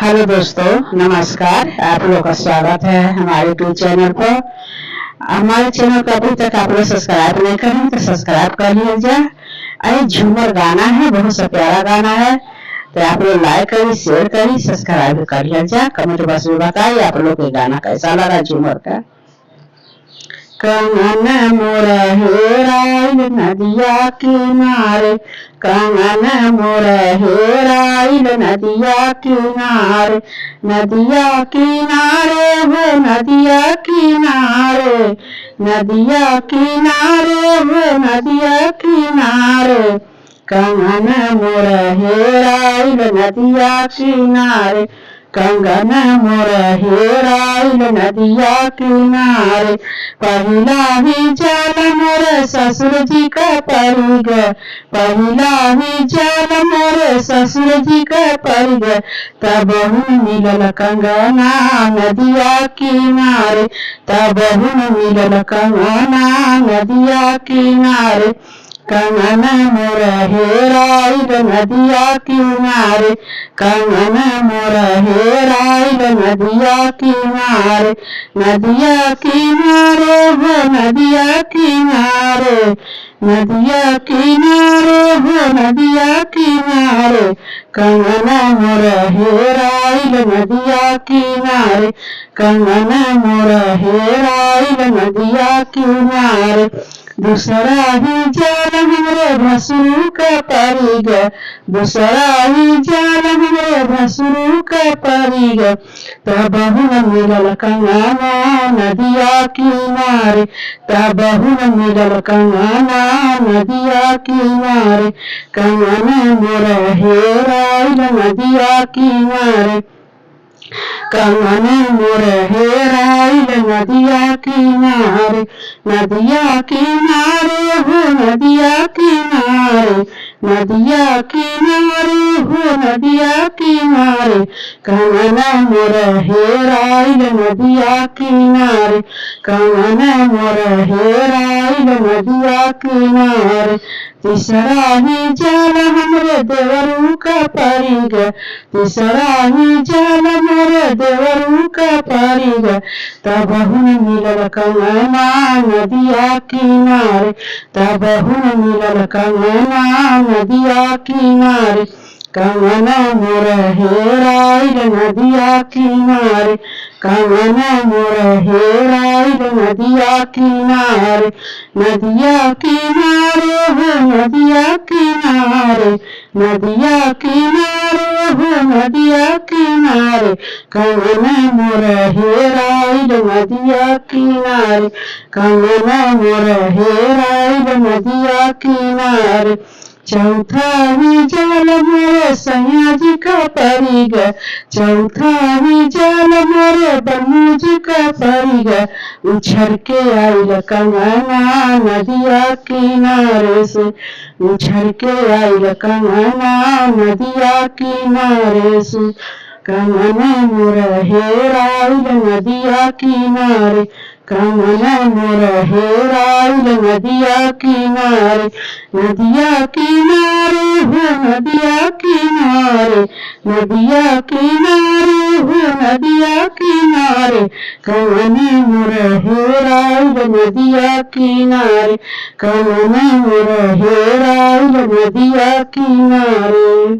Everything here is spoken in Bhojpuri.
हेलो दोस्तों, नमस्कार। आप लोग का स्वागत है हमारे यूट्यूब चैनल पर। हमारे चैनल को अभी तक आप लोग सब्सक्राइब नहीं करें तो सब्सक्राइब कर लीजिए। अरे झूमर गाना है, बहुत सा प्यारा गाना है, तो आप लोग लाइक करिए, शेयर करिए, सब्सक्राइब कर लीजिए। कमेंट बॉक्स में बताइए आप लोग को गाना कैसा लगा झूमर का। कंगन मोर हेराइल नदिया किनारे, कंगन मोर हेराइल नदिया किनारे, नदिया किनारे हो नदिया किनारे, नदिया किनारे हो नदिया किनारे, कंगन मोर हेराइल नदिया किनारे, कंगन मोर हेराइल नदिया किनारे। पहिला ही जल मोर ससुर जी का परिग, पहिला ही जल मोर ससुर जी का परिग, तब मिलल कंगना नदिया किनारे, तब मिलल कंगना नदिया किनारे, कंगन मोर हेराइल नदिया किनारे, कंगन मोर हेराइल नदिया किनारे, नदिया किनारे हो नदिया किनारे, नदिया किनारे हो नदिया किनारे, कंगन मोर हेराइल नदिया किनारे, कंगन मोर हेराइल नदिया किनारे। दूसरा ही जाल हमरे भसुर का परिग, दूसरा ही जाल हमरे भसुर का परिग, तब मिलल कंगना नदिया किनारे, तब मिलल कंगना नदिया किनारे, कंगन मोर हेराइल नदिया किनारे, कंगन मोर हेराइल नदिया किनारे, नदिया किनारे हो नदिया किनारे, नदिया किनारे हो नदिया किनारे, कंगन मोर हेराइल नदिया किनारे, कंगन मोर हेराइल नदिया किनारे। तीसरा ही जाल हमरे देवरू का परिग, तीसरा ही जाल मोरे देवरू का परिग, तब मिलल कंगना नदिया किनारे, तब मिलल कंगना नदिया किनारे, कंगन मोर हेराइल नदिया किनारे, कंगन मोर हेराइल नदिया किनारे, नदिया किनारे हो नदिया किनारे, नदिया किनारे हो नदिया किनारे, कंगन मोर हेराइल नदिया किनारे, कंगन मोर हेराइल नदिया किनारे। चौथा ही जाल मोरे सैया जी का परिग, चौथा ही जाल मोरे बन्नू जी का परिग, उछल के आइल कंगना नदिया किनारे से, उछल के आइल कंगना नदिया किनारे से, कंगन मोर हेराइल नदिया किनारे, कंगन मोर हेराइल नदिया किनारे, नदिया किनारे हो नदिया किनारे, नदिया किनारे हो नदिया किनारे, कंगन मोर हेराइल नदिया किनारे, कंगन मोर हेराइल नदिया किनारे।